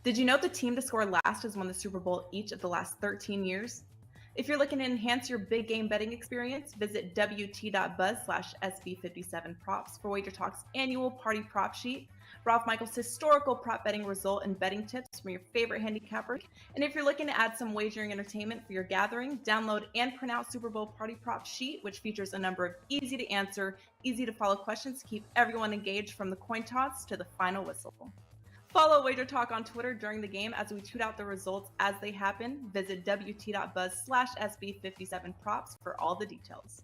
Did you know the team to score last has won the Super Bowl each of the last 13 years? If you're looking to enhance your big game betting experience, visit wt.buzz/SB57props for Wager Talk's annual party prop sheet, Ralph Michaels' historical prop betting result and betting tips from your favorite handicappers. And if you're looking to add some wagering entertainment for your gathering, download and print out Super Bowl party prop sheet, which features a number of easy to answer, easy to follow questions to keep everyone engaged from the coin toss to the final whistle. Follow Wager Talk on Twitter during the game as we tweet out the results as they happen. Visit wt.buzz/SB57props for all the details.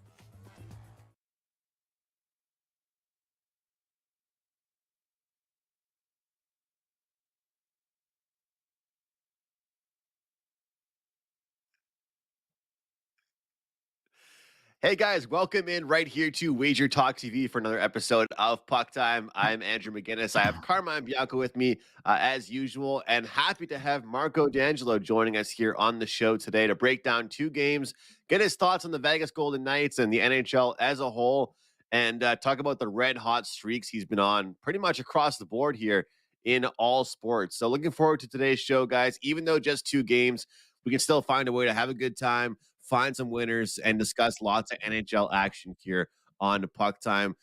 Hey guys, welcome in right here to Wager Talk TV for another episode of Puck Time. I'm Andrew McGinnis. I have Carmine and Marco with me as usual, and happy to have Marco D'Angelo joining us here on the show today to break down two games, get his thoughts on the Vegas Golden Knights and the NHL as a whole, and talk about the red hot streaks he's been on pretty much across the board here in all sports. So looking forward to today's show, guys. Even though just two games, we can still find a way to have a good time, find some winners, and discuss lots of NHL action here on Puck Time.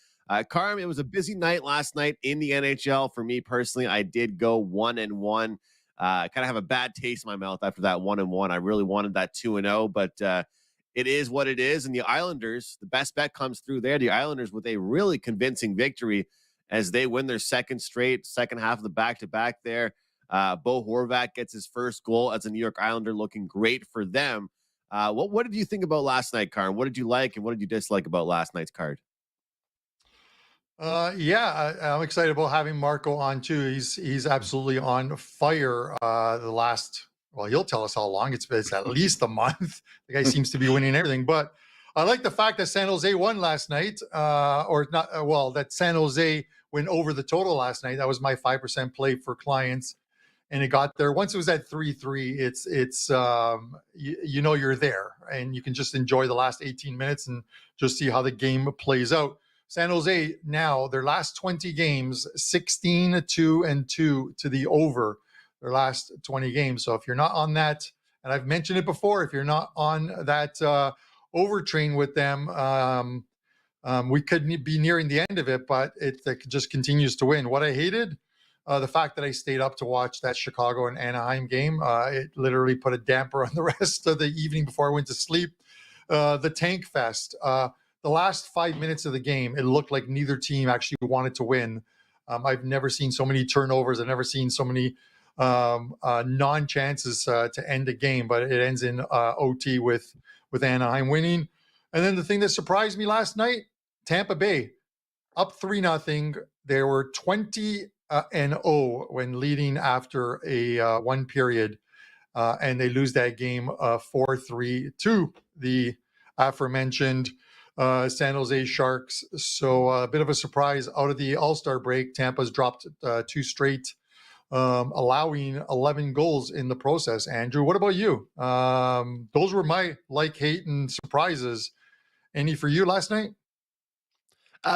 Carm, it was a busy night last night in the NHL. For me personally, I did go 1-1. Kind of have a bad taste in my mouth after that 1-1. I really wanted that 2-0, but it is what it is. And the Islanders, the best bet comes through there. The Islanders with a really convincing victory as they win their second half of the back-to-back there. Bo Horvat gets his first goal as a New York Islander, looking great for them. What did you think about last night, Karn? What did you like and what did you dislike about last night's card? I'm excited about having Marco on too. He's absolutely on fire. He'll tell us how long it's at least a month. The guy seems to be winning everything. But I like the fact that San Jose won last night, that San Jose went over the total last night. That was my 5% play for clients. And it got there. Once it was at 3-3, you're there, and you can just enjoy the last 18 minutes and just see how the game plays out. San Jose now, their last 20 games, 16-2-2 to the over their last 20 games. So if you're not on that, and I've mentioned it before, if you're not on that over train with them, we could be nearing the end of it, but it just continues to win. What I hated, the fact that I stayed up to watch that Chicago and Anaheim game, it literally put a damper on the rest of the evening before I went to sleep. The tank fest, the last 5 minutes of the game, it looked like neither team actually wanted to win. I've never seen so many turnovers. I've never seen so many non-chances to end a game, but it ends in OT with Anaheim winning. And then the thing that surprised me last night, Tampa Bay up 3-0. There were 20-0 when leading after a one period, and they lose that game 4-3 to the aforementioned San Jose Sharks. So a bit of a surprise out of the All-Star break. Tampa's dropped two straight, allowing 11 goals in the process. Andrew, what about you? Those were my hate, and surprises. Any for you last night?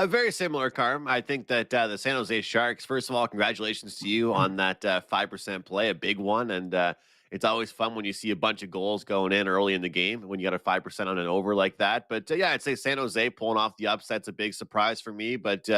Very similar, Carm. I think that the San Jose Sharks, first of all, congratulations to you on that 5% play, a big one. And it's always fun when you see a bunch of goals going in early in the game when you got a 5% on an over like that. But I'd say San Jose pulling off the upset's a big surprise for me. But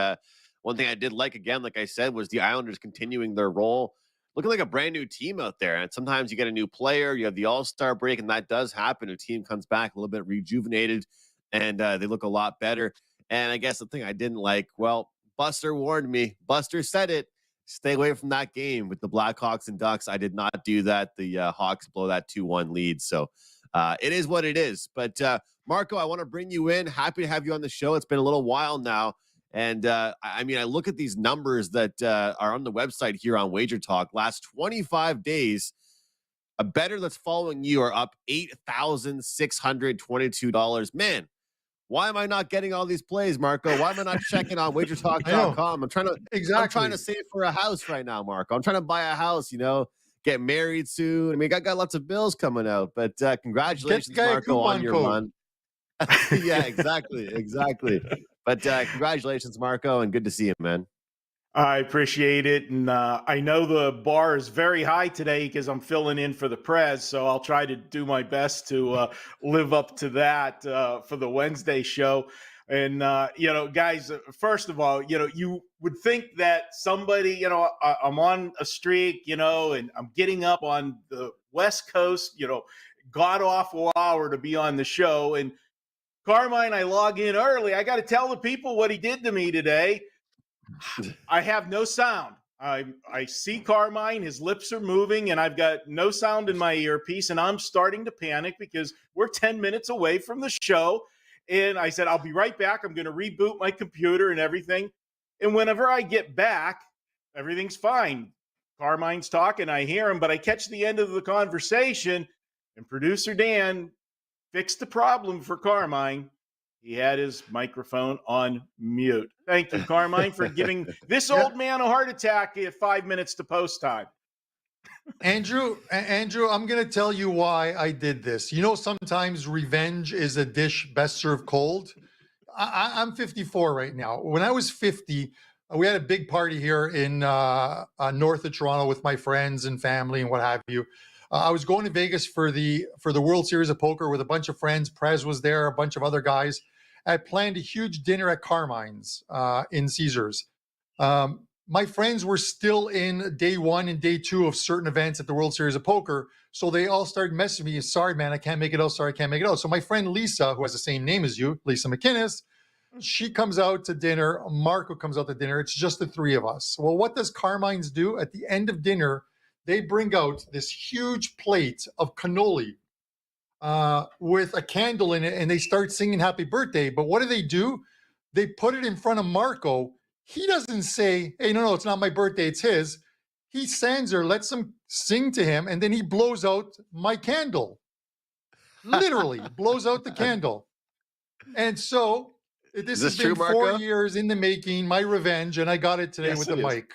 one thing I did like, again, like I said, was the Islanders continuing their role, looking like a brand new team out there. And sometimes you get a new player, you have the All-Star break, and that does happen. A team comes back a little bit rejuvenated, and they look a lot better. And I guess the thing I didn't like, well, Buster warned me. Buster said it. Stay away from that game with the Blackhawks and Ducks. I did not do that. The Hawks blow that 2-1 lead. So it is what it is. But Marco, I want to bring you in. Happy to have you on the show. It's been a little while now. And I look at these numbers that are on the website here on Wager Talk. Last 25 days, a bettor that's following you are up $8,622. Man, why am I not getting all these plays, Marco? Why am I not checking on wagertalk.com? I'm trying to save for a house right now, Marco. I'm trying to buy a house, get married soon. I got lots of bills coming out, but congratulations, Marco, on your run. Yeah, exactly. But congratulations, Marco, and good to see you, man. I appreciate it. And I know the bar is very high today because I'm filling in for the Prez. So I'll try to do my best to live up to that for the Wednesday show. And, guys, first of all, you would think that somebody, I'm on a streak, and I'm getting up on the West Coast, god awful hour to be on the show. And Carmine, I log in early. I got to tell the people what he did to me today. I have no sound. I see Carmine, his lips are moving, and I've got no sound in my earpiece, and I'm starting to panic because we're 10 minutes away from the show. And I said, I'll be right back. I'm going to reboot my computer and everything. And whenever I get back, everything's fine. Carmine's talking, I hear him, but I catch the end of the conversation, and producer Dan fixed the problem for Carmine. He had his microphone on mute. Thank you, Carmine, for giving this old man a heart attack at 5 minutes to post time. Andrew, I'm going to tell you why I did this. Sometimes revenge is a dish best served cold. I'm 54 right now. When I was 50, we had a big party here in north of Toronto with my friends and family and what have you. I was going to Vegas for the World Series of Poker with a bunch of friends. Prez was there, a bunch of other guys. I planned a huge dinner at Carmine's in Caesars. My friends were still in day one and day two of certain events at the World Series of Poker. So they all started messaging me. Sorry, man, I can't make it out. Sorry, I can't make it out. So my friend Lisa, who has the same name as you, Lisa McInnes, she comes out to dinner. Marco comes out to dinner. It's just the three of us. Well, what does Carmine's do? At the end of dinner, they bring out this huge plate of cannoli with a candle in it, and they start singing happy birthday. But what do? They put it in front of Marco. He doesn't say, hey, no, it's not my birthday, it's his. He stands there, lets them sing to him, and then he blows out my candle. Literally blows out the candle. And so this has been true, 4 years in the making, my revenge, and I got it today with the mic.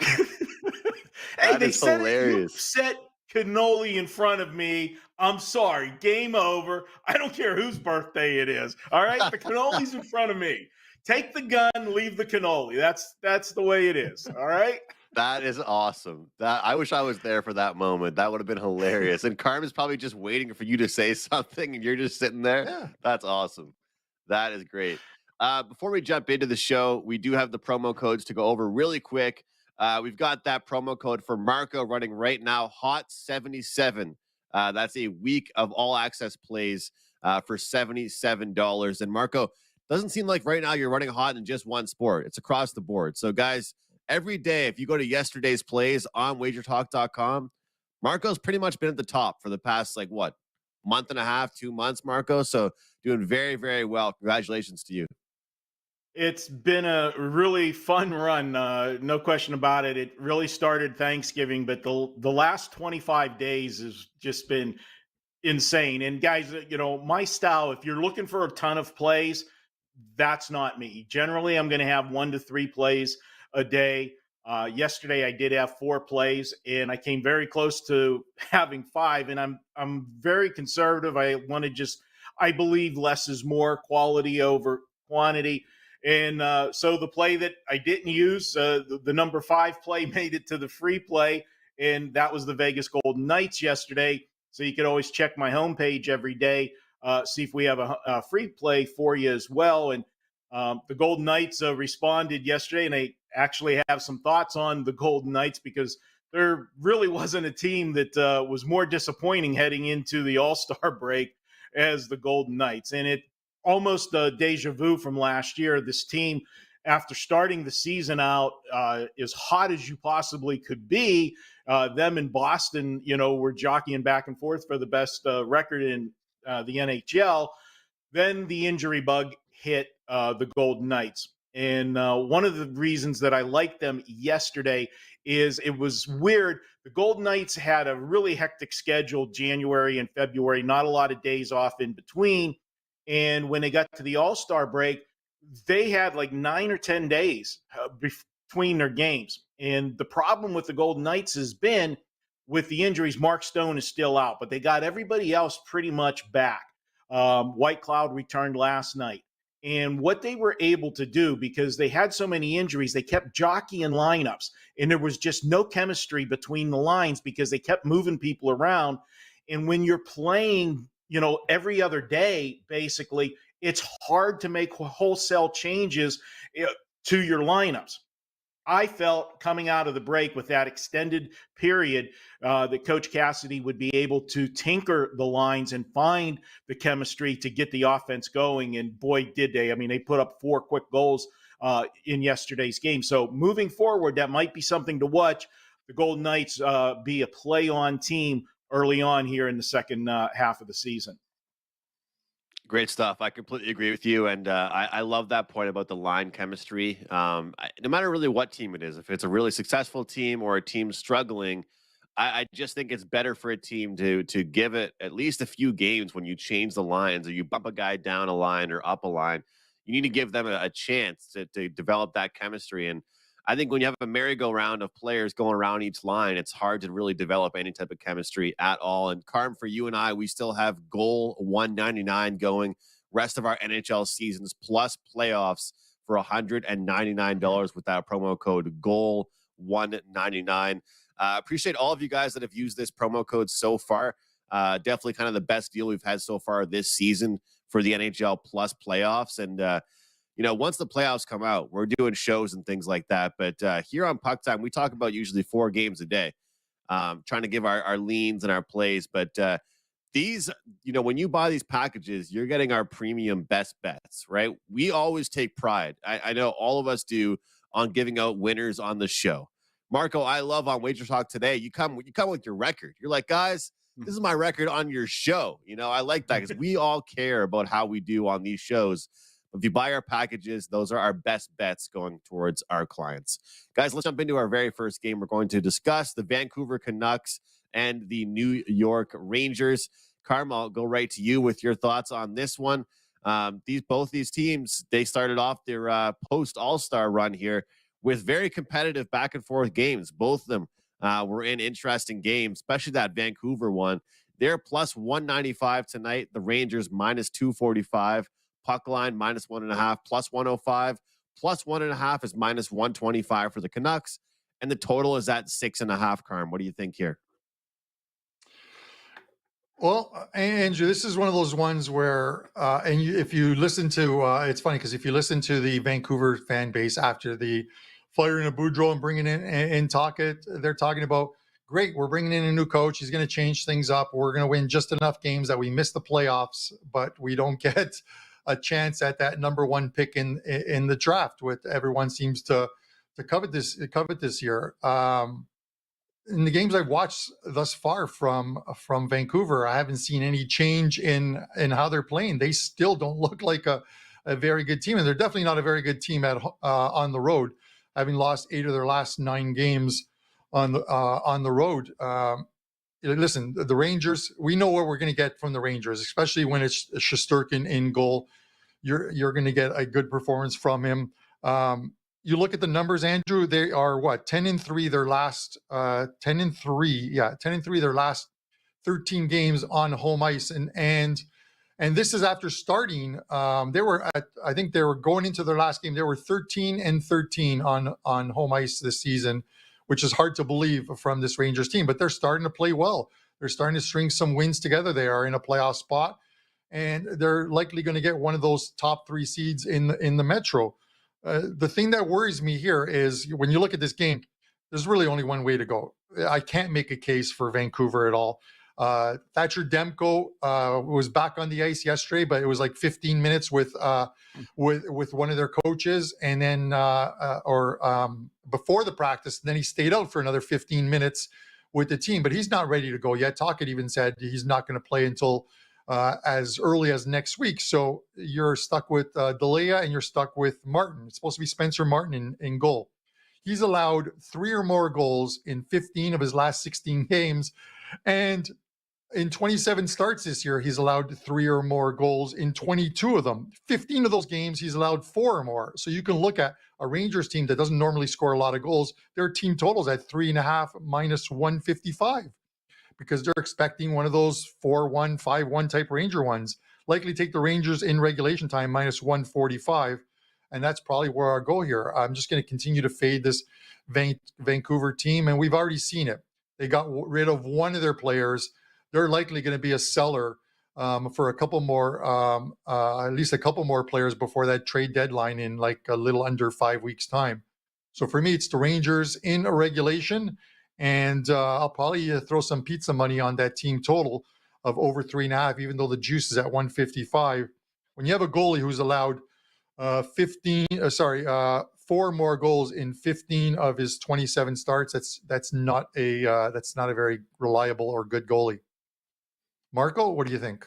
Hey, they said you set cannoli in front of me. I'm sorry. Game over. I don't care whose birthday it is. All right? The cannoli's in front of me. Take the gun, leave the cannoli. That's the way it is. All right? That is awesome. I wish I was there for that moment. That would have been hilarious. And Carmen's probably just waiting for you to say something, and you're just sitting there. Yeah. That's awesome. That is great. Before we jump into the show, we do have the promo codes to go over really quick. We've got that promo code for Marco running right now, HOT77. That's a week of all access plays for $77. And Marco, doesn't seem like right now you're running hot in just one sport. It's across the board. So guys, every day, if you go to yesterday's plays on wagertalk.com, Marco's pretty much been at the top for the past, month and a half, 2 months, Marco. So doing very, very well. Congratulations to you. It's been a really fun run, no question about it. It really started Thanksgiving, but the last 25 days has just been insane. And guys, my style, if you're looking for a ton of plays, that's not me. Generally, I'm going to have 1 to 3 plays a day. Yesterday, I did have 4 plays, and I came very close to having 5. And I'm very conservative. I believe less is more, quality over quantity. And so the play that I didn't use, the number 5 play, made it to the free play, and that was the Vegas Golden Knights yesterday. So you could always check my homepage every day, see if we have a free play for you as well. And the Golden Knights responded yesterday, and I actually have some thoughts on the Golden Knights because there really wasn't a team that was more disappointing heading into the All-Star break as the Golden Knights. And it almost a deja vu from last year. This team, after starting the season out as hot as you possibly could be, them in Boston, were jockeying back and forth for the best record in the NHL. Then the injury bug hit the Golden Knights. And one of the reasons that I liked them yesterday is it was weird. The Golden Knights had a really hectic schedule, January and February, not a lot of days off in between. And when they got to the All-Star break, they had 9 or 10 days between their games. And the problem with the Golden Knights has been with the injuries. Mark Stone is still out, but they got everybody else pretty much back. White Cloud returned last night. And what they were able to do, because they had so many injuries, they kept jockeying lineups, and there was just no chemistry between the lines because they kept moving people around. And when you're playing, every other day, basically, it's hard to make wholesale changes to your lineups. I felt coming out of the break with that extended period that Coach Cassidy would be able to tinker the lines and find the chemistry to get the offense going. And boy, did they. I mean, they put up 4 quick goals in yesterday's game. So moving forward, that might be something to watch. The Golden Knights be a play-on team early on here in the second half of the season. Great stuff. I completely agree with you. And I love that point about the line chemistry. No matter really what team it is, if it's a really successful team or a team struggling, I just think it's better for a team to give it at least a few games when you change the lines or you bump a guy down a line or up a line. You need to give them a chance to develop that chemistry. And I think when you have a merry-go-round of players going around each line, it's hard to really develop any type of chemistry at all. And Carm, for you and I, we still have goal 199 going rest of our NHL seasons plus playoffs for $199 with that promo code goal 199. Appreciate all of you guys that have used this promo code so far. Definitely kind of the best deal we've had so far this season for the NHL plus playoffs. And, once the playoffs come out, we're doing shows and things like that. But here on Puck Time, we talk about usually 4 games a day, trying to give our leans and our plays. But these, when you buy these packages, you're getting our premium best bets, right? We always take pride. I know all of us do on giving out winners on the show. Marco, I love on Wager Talk today. You come with your record. You're like, guys, this is my record on your show. I like that because we all care about how we do on these shows. If you buy our packages, those are our best bets going towards our clients. Guys, let's jump into our very first game. We're going to discuss the Vancouver Canucks and the New York Rangers. Carm, I'll go right to you with your thoughts on this one. Both these teams, they started off their post-All-Star run here with very competitive back-and-forth games. Both of them were in interesting games, especially that Vancouver one. They're plus 195 tonight. The Rangers minus 245. Puck line minus 1.5, plus 105, plus 1.5 is minus 125 for the Canucks, and the total is at 6.5. Carm, what do you think here? Well, Andrew, this is one of those ones where, if you listen to, it's funny because if you listen to the Vancouver fan base after the firing of Boudreau and bringing in Tocchet, they're talking about, great, we're bringing in a new coach. He's going to change things up. We're going to win just enough games that we miss the playoffs, but we don't get a chance at that number 1 pick in the draft. With everyone seems to covet this year. In the games I've watched thus far from Vancouver, I haven't seen any change in how they're playing. They still don't look like a very good team, and they're definitely not a very good team on the road, having lost 8 of their last 9 games on the road. Listen, the Rangers, we know what we're going to get from the Rangers, especially when it's Shesterkin in goal. You're going to get a good performance from him. You look at the numbers, Andrew, they are 10-3 their last 10-3 their last 13 games on home ice. And this is after starting, I think they were going into their last game, they were 13-13 on home ice this season, which is hard to believe from this Rangers team, but they're starting to play well. They're starting to string some wins together. They are in a playoff spot, and they're likely going to get one of those top 3 seeds in the Metro. The thing that worries me here is when you look at this game, there's really only one way to go. I can't make a case for Vancouver at all. Thatcher Demko was back on the ice yesterday, but it was like 15 minutes with one of their coaches, and then before the practice, and then he stayed out for another 15 minutes with the team. But he's not ready to go yet. Tocchet even said he's not going to play until as early as next week. So you're stuck with Delia and you're stuck with Martin. It's supposed to be Spencer Martin in goal. He's allowed 3 or more goals in 15 of his last 16 games, and in 27 starts this year, he's allowed 3 or more goals in 22 of them. 15 of those games, he's allowed 4 or more. So you can look at a Rangers team that doesn't normally score a lot of goals. Their team totals at 3.5 minus 155 because they're expecting one of those 4-1, 5-1 type Ranger ones. likely take the Rangers in regulation time minus 145. And that's probably where I'll go here. I'm just going to continue to fade this Vancouver team. And we've already seen it. They got rid of one of their players. They're likely going to be a seller for a couple more, at least a couple more players before that trade deadline in like a little under 5 weeks' time. So for me, it's the Rangers in a regulation. And I'll probably throw some pizza money on that team total of over 3.5, even though the juice is at 155. When you have a goalie who's allowed 4 more goals in 15 of his 27 starts, that's not a very reliable or good goalie. Marco, what do you think?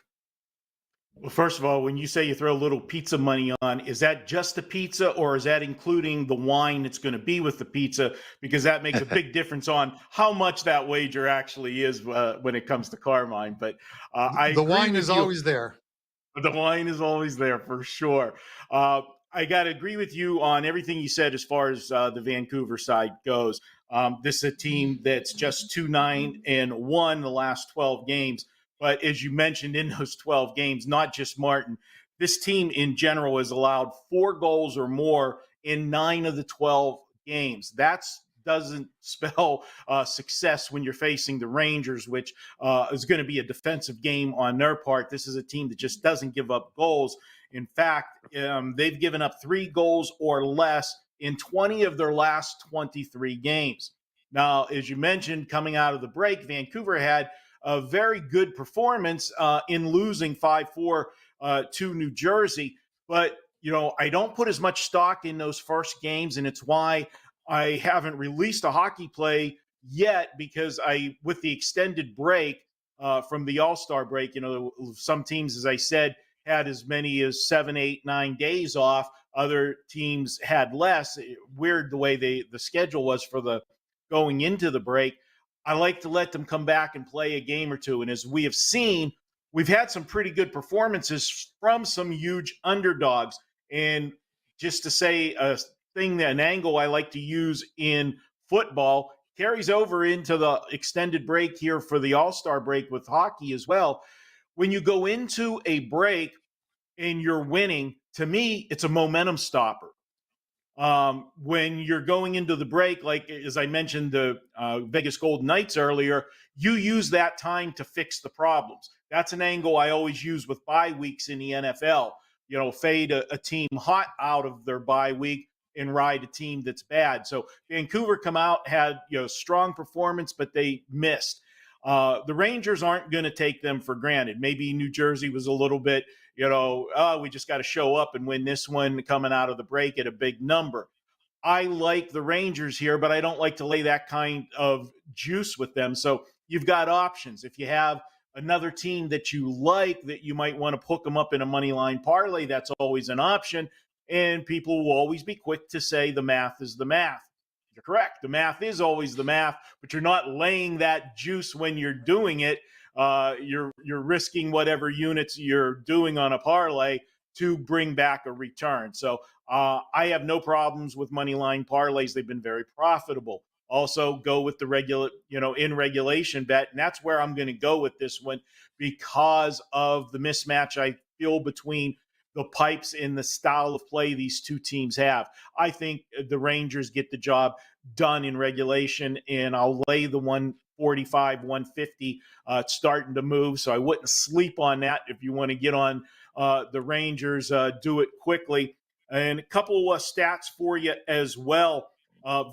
Well, first of all, when you say you throw a little pizza money on, is that just the pizza, or is that including the wine that's going to be with the pizza? Because that makes a big difference on how much that wager actually is when it comes to Carmine. But the wine is always there. The wine is always there for sure. I got to agree with you on everything you said as far as the Vancouver side goes. This is a team that's just 2-9-1 the last 12 games. But as you mentioned, in those 12 games, not just Martin, this team in general has allowed 4 goals or more in 9 of the 12 games. That doesn't spell success when you're facing the Rangers, which is going to be a defensive game on their part. This is a team that just doesn't give up goals. In fact, they've given up 3 goals or less in 20 of their last 23 games. Now, as you mentioned, coming out of the break, Vancouver had a very good performance in losing 5-4 to New Jersey. But, I don't put as much stock in those first games, and it's why I haven't released a hockey play yet, because with the extended break from the All-Star break, some teams, as I said, had as many as 7, 8, 9 days off. Other teams had less. Weird the way the schedule was for the going into the break. I like to let them come back and play a game or two. And as we have seen, we've had some pretty good performances from some huge underdogs. And just to say an angle I like to use in football carries over into the extended break here for the All-Star break with hockey as well. When you go into a break and you're winning, to me, it's a momentum stopper. When you're going into the break, like as I mentioned, the Vegas Golden Knights earlier, you use that time to fix the problems. That's an angle I always use with bye weeks in the NFL. Fade a team hot out of their bye week and ride a team that's bad. So Vancouver come out, had strong performance, but they missed. The Rangers aren't going to take them for granted. Maybe New Jersey was a little bit, we just got to show up and win this one coming out of the break at a big number. I like the Rangers here, but I don't like to lay that kind of juice with them. So you've got options. If you have another team that you like that you might want to hook them up in a money line parlay, that's always an option. And people will always be quick to say the math is the math. You're correct. The math is always the math, but you're not laying that juice when you're doing it. You're risking whatever units you're doing on a parlay to bring back a return. So I have no problems with money line parlays. They've been very profitable. Also go with the in regulation bet. And that's where I'm going to go with this one because of the mismatch I feel between the pipes and the style of play these two teams have. I think the Rangers get the job done in regulation, and I'll lay the 145, 150. It's starting to move, so I wouldn't sleep on that. If you want to get on the Rangers, do it quickly. And a couple of stats for you as well.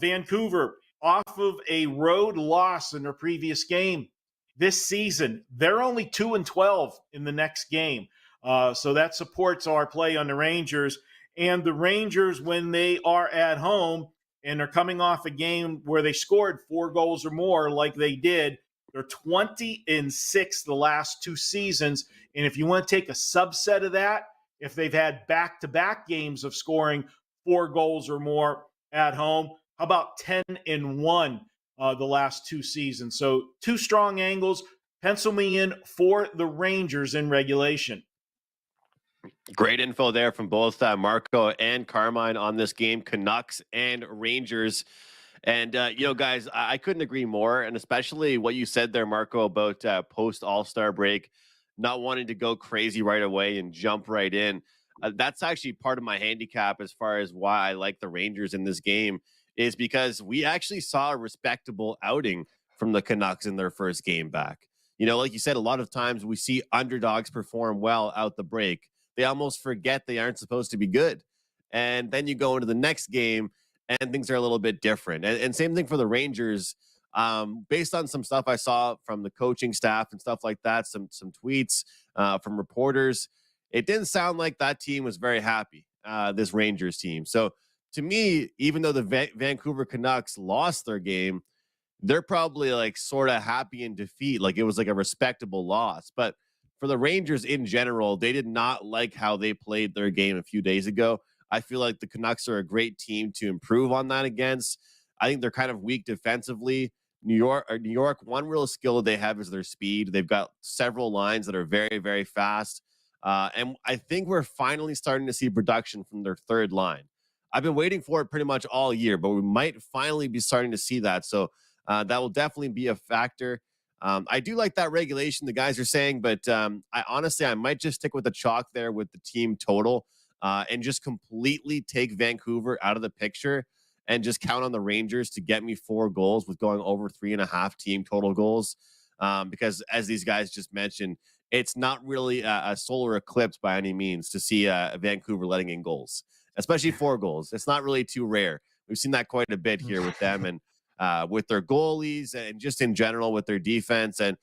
Vancouver, off of a road loss in their previous game this season, they're only 2-12 in the next game. So that supports our play on the Rangers. And the Rangers, when they are at home and they're coming off a game where they scored 4 goals or more like they did, they're 20-6 the last 2 seasons. And if you want to take a subset of that, if they've had back-to-back games of scoring 4 goals or more at home, how about 10-1 the last 2 seasons? So 2 strong angles. Pencil me in for the Rangers in regulation. Great info there from both Marco and Carmine on this game, Canucks and Rangers. And, guys, I couldn't agree more. And especially what you said there, Marco, about post All-Star break. not wanting to go crazy right away and jump right in. That's actually part of my handicap as far as why I like the Rangers in this game, is because we actually saw a respectable outing from the Canucks in their first game back. Like you said, a lot of times we see underdogs perform well out the break. They almost forget they aren't supposed to be good. And then you go into the next game and things are a little bit different. And same thing for the Rangers. Based on some stuff I saw from the coaching staff and stuff like that, some tweets from reporters, it didn't sound like that team was very happy, this Rangers team. So to me, even though the Vancouver Canucks lost their game, they're probably like sort of happy in defeat. Like it was like a respectable loss. But for the Rangers in general, they did not like how they played their game a few days ago. I feel like the Canucks are a great team to improve on that against. I think they're kind of weak defensively. New York, one real skill they have is their speed. They've got several lines that are very, very fast. And I think we're finally starting to see production from their third line. I've been waiting for it pretty much all year, but we might finally be starting to see that. So that will definitely be a factor. I do like that regulation the guys are saying, but I might just stick with the chalk there with the team total and just completely take Vancouver out of the picture and just count on the Rangers to get me 4 goals with going over 3.5 team total goals. Because as these guys just mentioned, it's not really a solar eclipse by any means to see Vancouver letting in goals, especially 4 goals. It's not really too rare. We've seen that quite a bit here with them and with their goalies and just in general with their defense. And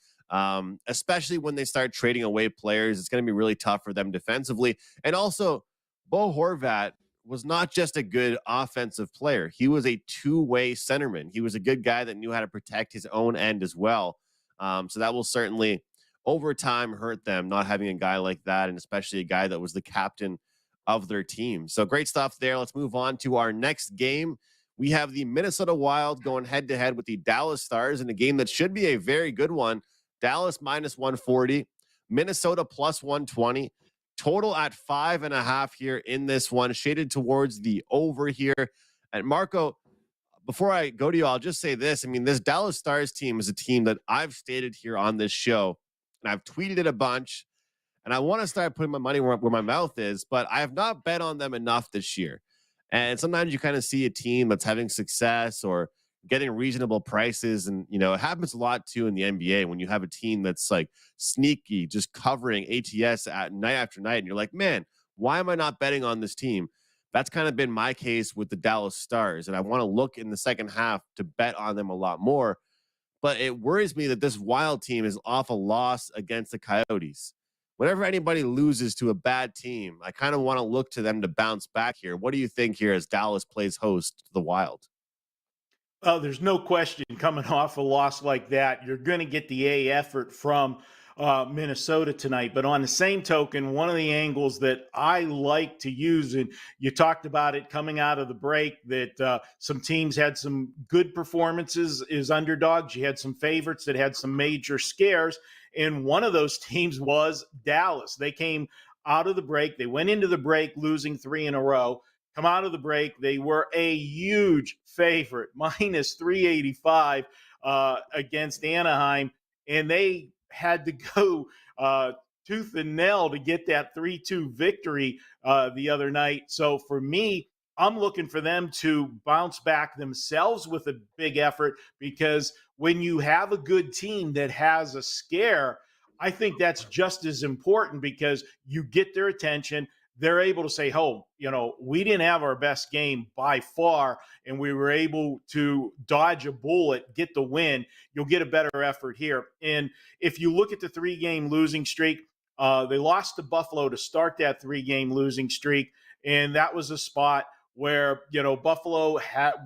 especially when they start trading away players, it's going to be really tough for them defensively. And also, Bo Horvat was not just a good offensive player. He was a two-way centerman. He was a good guy that knew how to protect his own end as well. So that will certainly, over time, hurt them, not having a guy like that, and especially a guy that was the captain of their team. So great stuff there. Let's move on to our next game. We have the Minnesota Wild going head-to-head with the Dallas Stars in a game that should be a very good one. Dallas -140, Minnesota +120. Total at 5.5 here in this one, shaded towards the over here. And Marco, before I go to you, I'll just say this. I mean, this Dallas Stars team is a team that I've stated here on this show, and I've tweeted it a bunch, and I want to start putting my money where my mouth is, but I have not bet on them enough this year. And sometimes you kind of see a team that's having success or getting reasonable prices. And, it happens a lot too in the NBA when you have a team that's like sneaky, just covering ATS at night after night. And you're like, man, why am I not betting on this team? That's kind of been my case with the Dallas Stars. And I want to look in the second half to bet on them a lot more. But it worries me that this Wild team is off a loss against the Coyotes. Whenever anybody loses to a bad team, I kind of want to look to them to bounce back here. What do you think here as Dallas plays host to the Wild? There's no question coming off a loss like that, you're going to get the A effort from Minnesota tonight. But on the same token, one of the angles that I like to use, and you talked about it coming out of the break, that some teams had some good performances as underdogs. You had some favorites that had some major scares. And one of those teams was Dallas. They came out of the break. They went into the break losing 3 in a row. Come out of the break, they were a huge favorite, -385 against Anaheim, and they had to go tooth and nail to get that 3-2 victory the other night. So for me, I'm looking for them to bounce back themselves with a big effort, because when you have a good team that has a scare, I think that's just as important, because you get their attention. They're able to say, oh, we didn't have our best game by far, and we were able to dodge a bullet, get the win. You'll get a better effort here. And if you look at the 3-game losing streak, they lost to Buffalo to start that 3-game losing streak. And that was a spot where, Buffalo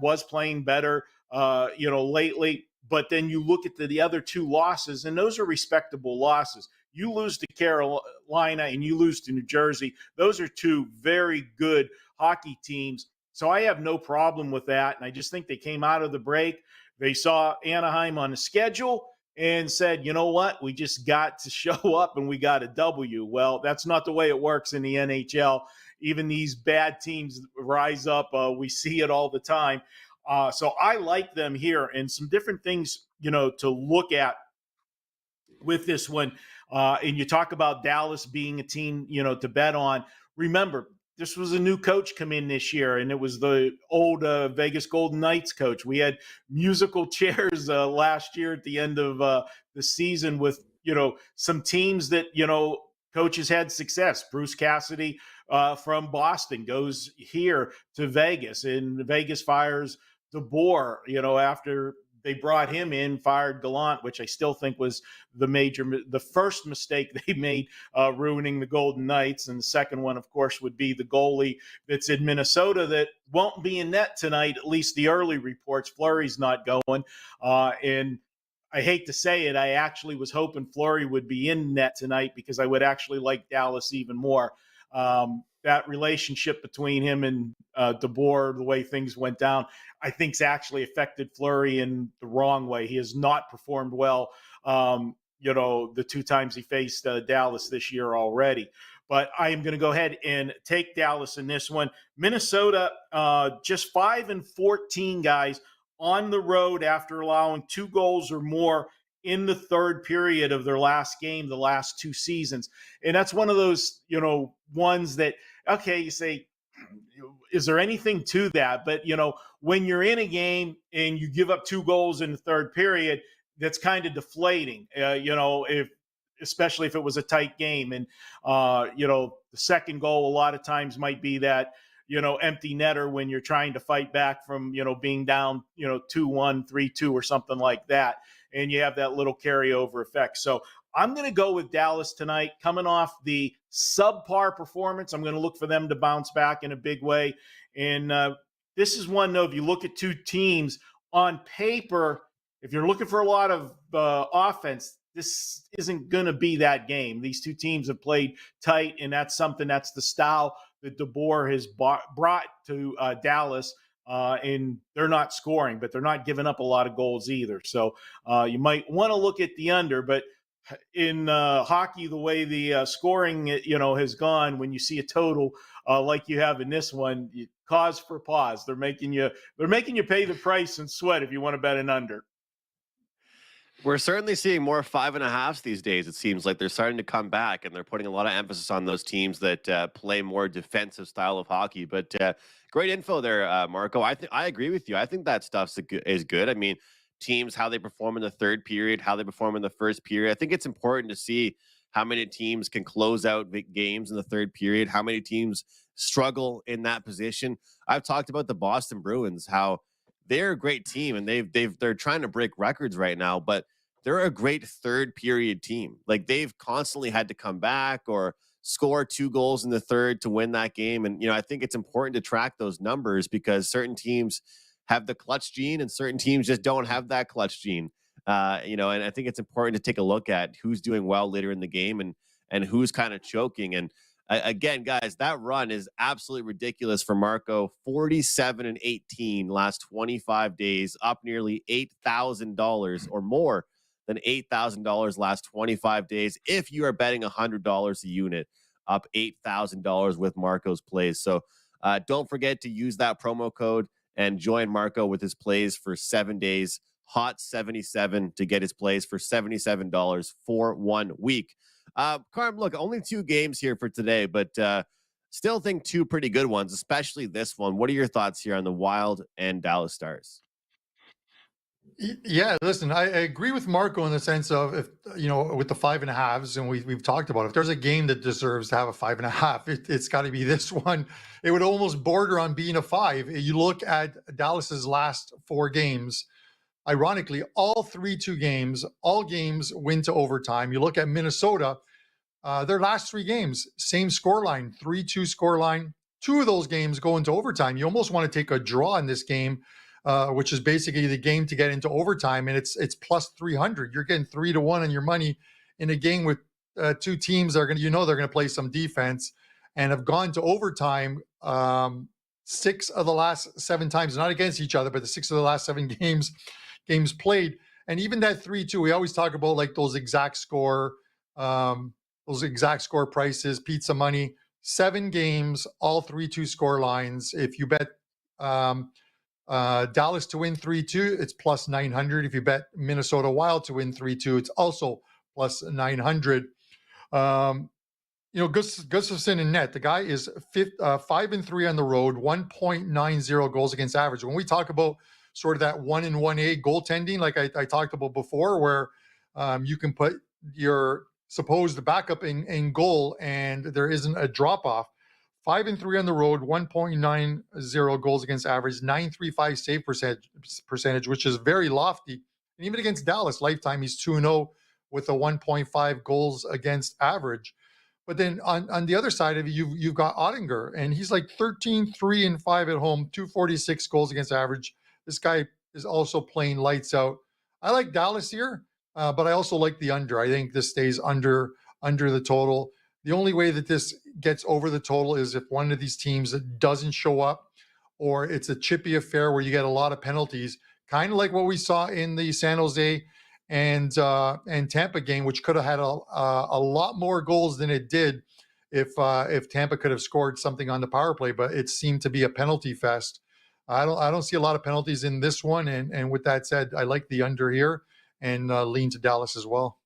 was playing better, lately. But then you look at the other 2 losses, and those are respectable losses. You lose to Carolina and you lose to New Jersey. Those are 2 very good hockey teams. So I have no problem with that. And I just think they came out of the break. They saw Anaheim on the schedule and said, you know what? We just got to show up and we got a W. Well, that's not the way it works in the NHL. Even these bad teams rise up. We see it all the time. So I like them here, and some different things, to look at with this one. And you talk about Dallas being a team, to bet on. Remember, this was a new coach come in this year, and it was the old Vegas Golden Knights coach. We had musical chairs last year at the end of the season with, some teams that, coaches had success. Bruce Cassidy from Boston goes here to Vegas, and Vegas fires DeBoer, after they brought him in, fired Gallant, which I still think was the first mistake they made, ruining the Golden Knights. And the second one, of course, would be the goalie that's in Minnesota that won't be in net tonight, at least the early reports. Fleury's not going. And I hate to say it, I actually was hoping Fleury would be in net tonight because I would actually like Dallas even more. That relationship between him and DeBoer, the way things went down, I think's actually affected Fleury in the wrong way. He has not performed well, the 2 times he faced Dallas this year already. But I am going to go ahead and take Dallas in this one. Minnesota, just 5-14, guys, on the road after allowing 2 goals or more in the third period of their last game, the last 2 seasons. And that's one of those, ones that, okay, you say, is there anything to that? But, when you're in a game and you give up 2 goals in the third period, that's kind of deflating, especially if it was a tight game. And, the second goal a lot of times might be that, empty netter when you're trying to fight back from, being down, 2-1, 3-2 or something like that. And you have that little carryover effect. So I'm going to go with Dallas tonight, coming off the subpar performance. I'm going to look for them to bounce back in a big way. And this is one, though, if you look at 2 teams on paper, if you're looking for a lot of offense, this isn't going to be that game. These 2 teams have played tight, and that's the style that DeBoer has brought to Dallas. And they're not scoring, but they're not giving up a lot of goals either. So you might want to look at the under. But in hockey, the way the scoring has gone, when you see a total like you have in this one, cause for pause. They're making you pay the price and sweat if you want to bet an under. We're certainly seeing more 5.5s these days. It seems like they're starting to come back, and they're putting a lot of emphasis on those teams that play more defensive style of hockey. But great info there, Marco. I agree with you. I think that stuff is good. I mean, teams, how they perform in the third period, how they perform in the first period. I think it's important to see how many teams can close out big games in the third period, how many teams struggle in that position. I've talked about the Boston Bruins, how they're a great team, and they're trying to break records right now, but they're a great third period team. Like, they've constantly had to come back or score 2 goals in the third to win that game. And, I think it's important to track those numbers because certain teams have the clutch gene and certain teams just don't have that clutch gene. And I think it's important to take a look at who's doing well later in the game and who's kind of choking. And again, guys, that run is absolutely ridiculous for Marco. 47-18 last 25 days, up nearly $8,000 or more than $8,000 last 25 days. If you are betting $100 a unit, up $8,000 with Marco's plays. So don't forget to use that promo code and join Marco with his plays for 7 days. Hot 77 to get his plays for $77 for 1 week. Carm, look, only 2 games here for today, but still think 2 pretty good ones, especially this one. What are your thoughts here on the Wild and Dallas Stars? Yeah, listen, I agree with Marco in the sense of, if with the 5.5s, and we've talked about, if there's a game that deserves to have a 5.5, it's got to be this one. It would almost border on being a 5. You look at Dallas's last 4 games. Ironically, all 3-2 games, all games win to overtime. You look at Minnesota, their last 3 games, same scoreline, 3-2 scoreline. 2 of those games go into overtime. You almost want to take a draw in this game, which is basically the game to get into overtime, and it's plus 300. You're getting 3-1 on your money in a game with 2 teams that are they're going to play some defense and have gone to overtime 6 of the last 7 times, not against each other, but the 6 of the last 7 games played. And even that 3-2, we always talk about like those exact score prices, pizza money. 7 games, all 3-2 score lines. If you bet Dallas to win 3-2, it's plus 900. If you bet Minnesota Wild to win 3-2, it's also plus 900. Um, Gustafsson in net. The guy is 5-3 on the road, 1.90 goals against average. When we talk about sort of that 1-1A goaltending, like I talked about before, where you can put your supposed backup in goal and there isn't a drop off. 5-3 on the road, 1.90 goals against average, 935 save percentage, which is very lofty. And even against Dallas, lifetime, he's 2-0 with a 1.5 goals against average. But then on the other side of it, you've got Ottinger, and he's like 13-3-5 at home, 246 goals against average. This guy is also playing lights out. I like Dallas here, but I also like the under. I think this stays under the total. The only way that this gets over the total is if one of these teams doesn't show up, or it's a chippy affair where you get a lot of penalties, kind of like what we saw in the San Jose and Tampa game, which could have had a lot more goals than it did if Tampa could have scored something on the power play. But it seemed to be a penalty fest. I don't see a lot of penalties in this one. And with that said, I like the under here and lean to Dallas as well.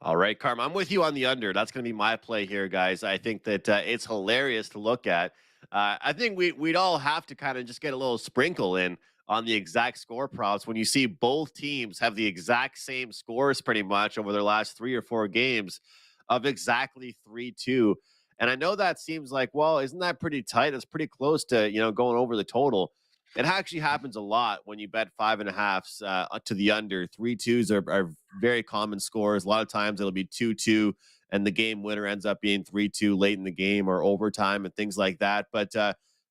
All right, Carm, I'm with you on the under. That's going to be my play here, guys. I think that it's hilarious to look at. I think we'd all have to kind of just get a little sprinkle in on the exact score props when you see both teams have the exact same scores pretty much over their last 3 or 4 games of exactly 3-2. And I know that seems like, well, isn't that pretty tight? It's pretty close to, going over the total. It actually happens a lot when you bet 5.5s to the under. 3-2s are very common scores. A lot of times it'll be 2-2 and the game winner ends up being 3-2 late in the game or overtime and things like that. But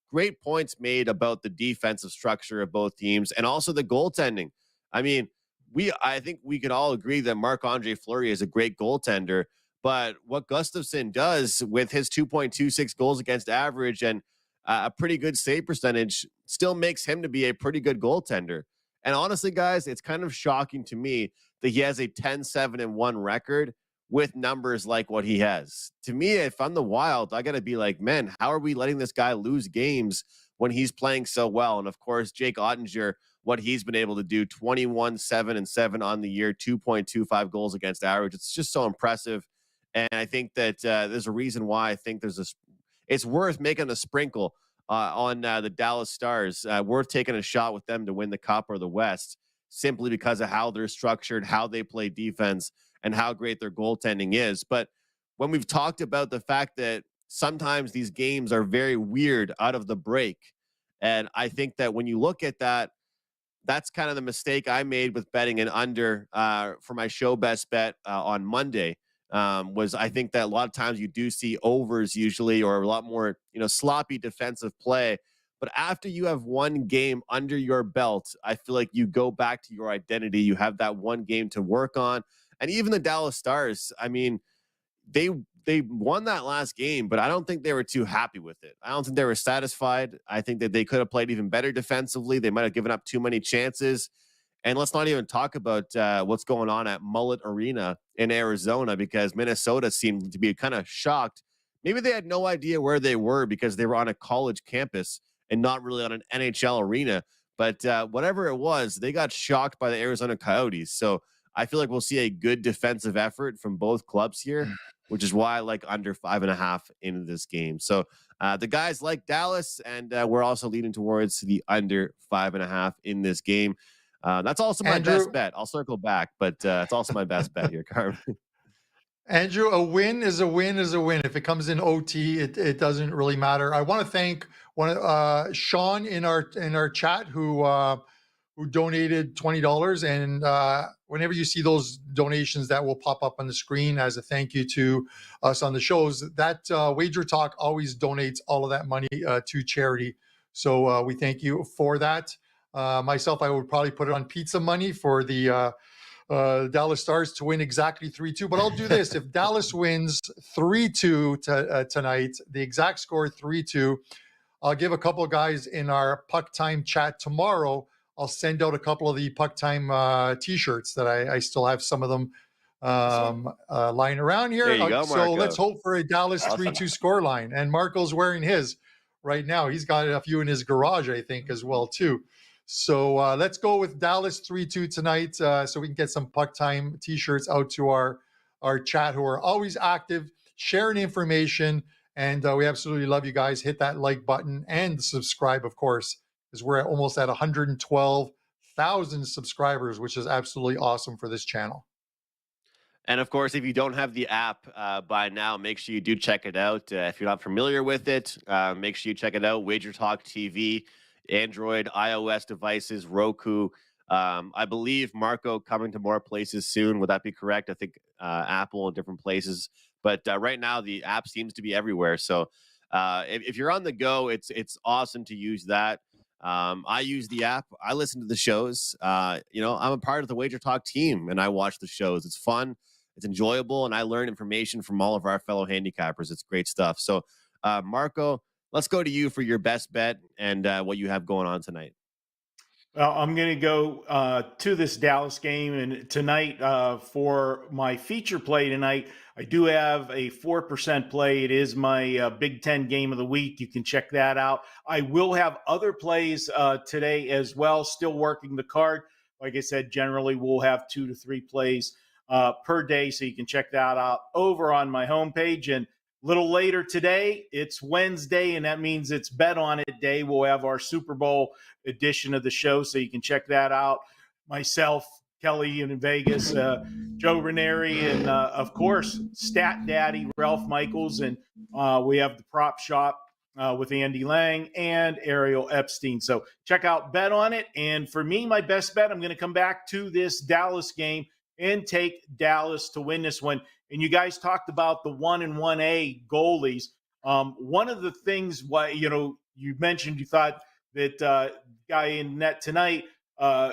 great points made about the defensive structure of both teams and also the goaltending. I mean, I think we could all agree that Marc-Andre Fleury is a great goaltender, but what Gustafsson does with his 2.26 goals against average and a pretty good save percentage still makes him to be a pretty good goaltender. And honestly, guys, it's kind of shocking to me that he has a 10-7-1 record with numbers like what he has. To me, if I'm the Wild, I got to be like, man, how are we letting this guy lose games when he's playing so well? And of course, Jake Ottinger, what he's been able to do, 21-7-7 on the year, 2.25 goals against average. It's just so impressive. And I think that there's a reason why I think it's worth making a sprinkle on the Dallas Stars, worth taking a shot with them to win the Cup or the West, simply because of how they're structured, how they play defense, and how great their goaltending is. But when we've talked about the fact that sometimes these games are very weird out of the break, and I think that when you look at that, that's kind of the mistake I made with betting an under for my show best bet on Monday. Was I think that a lot of times you do see overs usually, or a lot more, sloppy defensive play. But after you have one game under your belt, I feel like you go back to your identity. You have that one game to work on. And even the Dallas Stars, I mean, they won that last game, but I don't think they were too happy with it. I don't think they were satisfied. I think that they could have played even better defensively. They might have given up too many chances. And let's not even talk about what's going on at Mullet Arena in Arizona, because Minnesota seemed to be kind of shocked. Maybe they had no idea where they were because they were on a college campus and not really on an NHL arena. But whatever it was, they got shocked by the Arizona Coyotes. So I feel like we'll see a good defensive effort from both clubs here, which is why I like under 5.5 into this game. So the guys like Dallas, and we're also leaning towards the under 5.5 in this game. That's also my best bet. I'll circle back, but it's also my best bet here, Carmen. Andrew, a win is a win is a win. If it comes in OT, it doesn't really matter. I want to thank Sean in our chat who donated $20. And whenever you see those donations, that will pop up on the screen as a thank you to us on the shows. That Wager Talk always donates all of that money to charity. So we thank you for that. Myself, I would probably put it on pizza money for the Dallas Stars to win exactly 3-2. But I'll do this. If Dallas wins 3-2 tonight, the exact score 3-2, I'll give a couple of guys in our Puck Time chat tomorrow. I'll send out a couple of the Puck Time T-shirts that I still have some of them lying around here. There you go, Marco. So let's hope for a Dallas 3-2 score line. And Marco's wearing his right now. He's got a few in his garage, I think, as well, too. So let's go with Dallas 3-2 tonight so we can get some Puck Time T-shirts out to our our chat who are always active, sharing information. And we absolutely love you guys. Hit that like button and subscribe, of course, because we're almost at 112,000 subscribers, which is absolutely awesome for this channel. And of course, if you don't have the app by now, make sure you do check it out. If you're not familiar with it, make sure you check it out. Wager Talk TV, Android, iOS devices, Roku. I believe Marco coming to more places soon. Would that be correct? I think Apple and different places. But right now, the app seems to be everywhere. So if you're on the go, it's awesome to use that. I use the app. I listen to the shows. I'm a part of the Wager Talk team, and I watch the shows. It's fun. It's enjoyable, and I learn information from all of our fellow handicappers. It's great stuff. So, Marco, let's go to you for your best bet and what you have going on tonight. Well, I'm going to go to this Dallas game, and tonight for my feature play tonight, I do have a 4% play. It is my Big Ten game of the week. You can check that out. I will have other plays today as well, still working the card. Like I said, generally we'll have 2 to 3 plays per day, so you can check that out over on my homepage. And a little later today, it's Wednesday, and that means it's Bet On It day. We'll have our Super Bowl edition of the show, so you can check that out. Myself, Kelly in Vegas, Joe Ranieri, and of course, Stat Daddy Ralph Michaels, and we have the Prop Shop with Andy Lang and Ariel Epstein. So check out Bet On It. And for me, my best bet, I'm going to come back to this Dallas game and take Dallas to win this one. And you guys talked about the 1 and 1A goalies. One of the things why, you mentioned you thought that guy in net tonight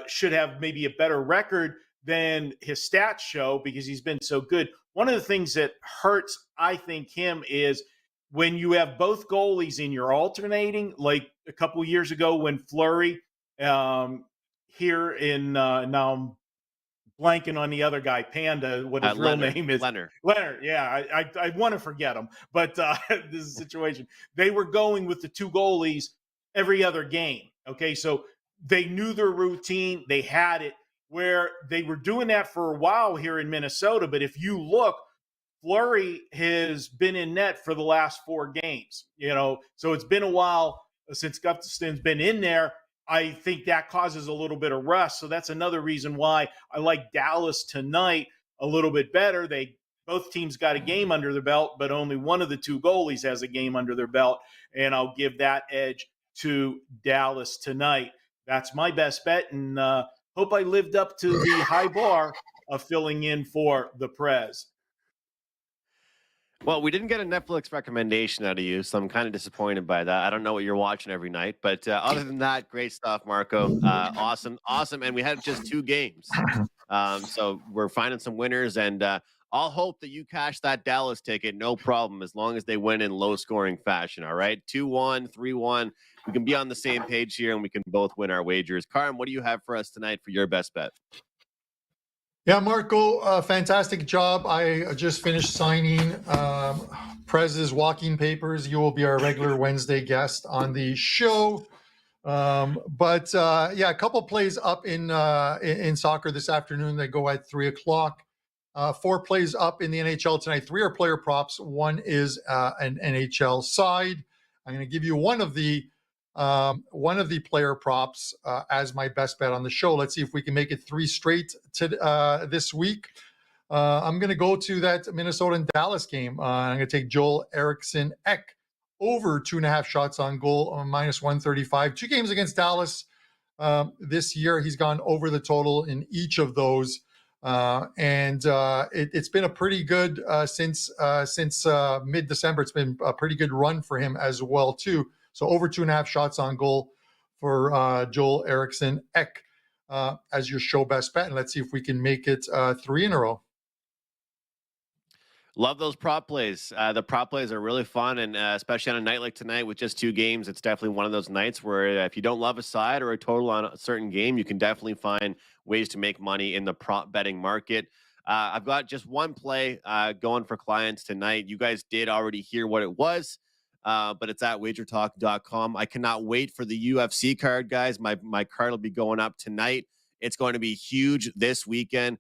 should have maybe a better record than his stats show because he's been so good. One of the things that hurts, I think, him is when you have both goalies and you're alternating, like a couple years ago when Fleury here in now I'm blanking on the other guy, Panda, what his real name is. Leonard. Yeah, I want to forget him, but this is a situation. They were going with the 2 goalies every other game. Okay, so they knew their routine. They had it where they were doing that for a while here in Minnesota. But if you look, Fleury has been in net for the last 4 games, so it's been a while since Gustafson's been in there. I think that causes a little bit of rust. So that's another reason why I like Dallas tonight a little bit better. Both teams got a game under their belt, but only one of the 2 goalies has a game under their belt. And I'll give that edge to Dallas tonight. That's my best bet. And hope I lived up to the high bar of filling in for the Prez. Well, we didn't get a Netflix recommendation out of you, so I'm kind of disappointed by that. I don't know what you're watching every night, but other than that, great stuff, Marco. Awesome. And we had just 2 games. So we're finding some winners, and I'll hope that you cash that Dallas ticket, no problem, as long as they win in low-scoring fashion, all right? 2-1, 3-1. We can be on the same page here, and we can both win our wagers. Carm, what do you have for us tonight for your best bet? Yeah, Marco, fantastic job. I just finished signing Prez's walking papers. You will be our regular Wednesday guest on the show. But a couple plays up in soccer this afternoon. They go at 3:00. 4 plays up in the NHL tonight. 3 are player props. 1 is an NHL side. I'm going to give you one of the player props as my best bet on the show. Let's see if we can make it 3 straight to this week. I'm going to go to that Minnesota and Dallas game. I'm going to take Joel Eriksson Ek over 2.5 shots on goal on -135. 2 games against Dallas this year. He's gone over the total in each of those. It's been a pretty good since mid-December. It's been a pretty good run for him as well too. So over 2.5 shots on goal for Joel Eriksson Ek as your show best bet. And let's see if we can make it 3 in a row. Love those prop plays. The prop plays are really fun, and especially on a night like tonight with just 2 games, it's definitely one of those nights where if you don't love a side or a total on a certain game, you can definitely find ways to make money in the prop betting market. I've got just one play going for clients tonight. You guys did already hear what it was, but it's at wagertalk.com. I cannot wait for the UFC card, guys. My card will be going up tonight. It's going to be huge this weekend.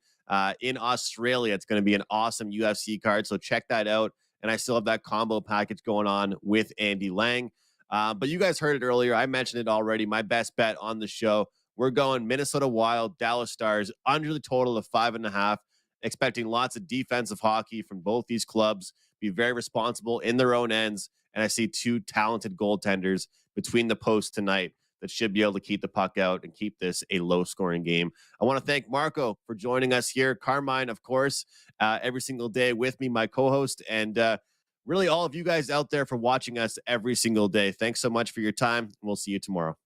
in Australia. It's going to be an awesome UFC card, so check that out. And I still have that combo package going on with Andy Lang. But you guys heard it earlier. I mentioned it already. My best bet on the show. We're going Minnesota Wild, Dallas Stars under the total of 5.5. Expecting lots of defensive hockey from both these clubs. Be very responsible in their own ends. And I see two talented goaltenders between the posts tonight that should be able to keep the puck out and keep this a low-scoring game. I want to thank Marco for joining us here. Carmine, of course, every single day with me, my co-host, and really all of you guys out there for watching us every single day. Thanks so much for your time. We'll see you tomorrow.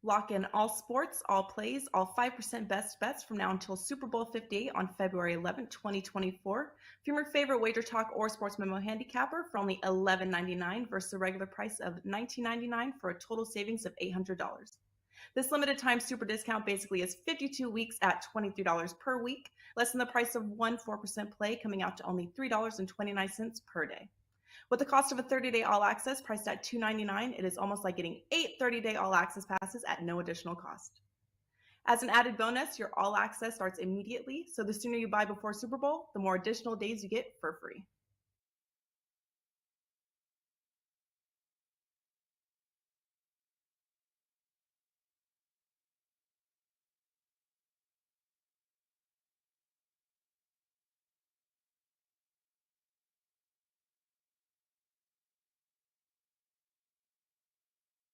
Lock in all sports, all plays, all 5% best bets from now until Super Bowl 58 on February 11, 2024. From your favorite Wager Talk or Sports Memo handicapper for only $11.99 versus the regular price of $19.99 for a total savings of $800. This limited time super discount basically is 52 weeks at $23 per week, less than the price of one 4% play, coming out to only $3.29 per day. With the cost of a 30-day all-access priced at $2.99, it is almost like getting 8 30-day all-access passes at no additional cost. As an added bonus, your all-access starts immediately, so the sooner you buy before Super Bowl, the more additional days you get for free.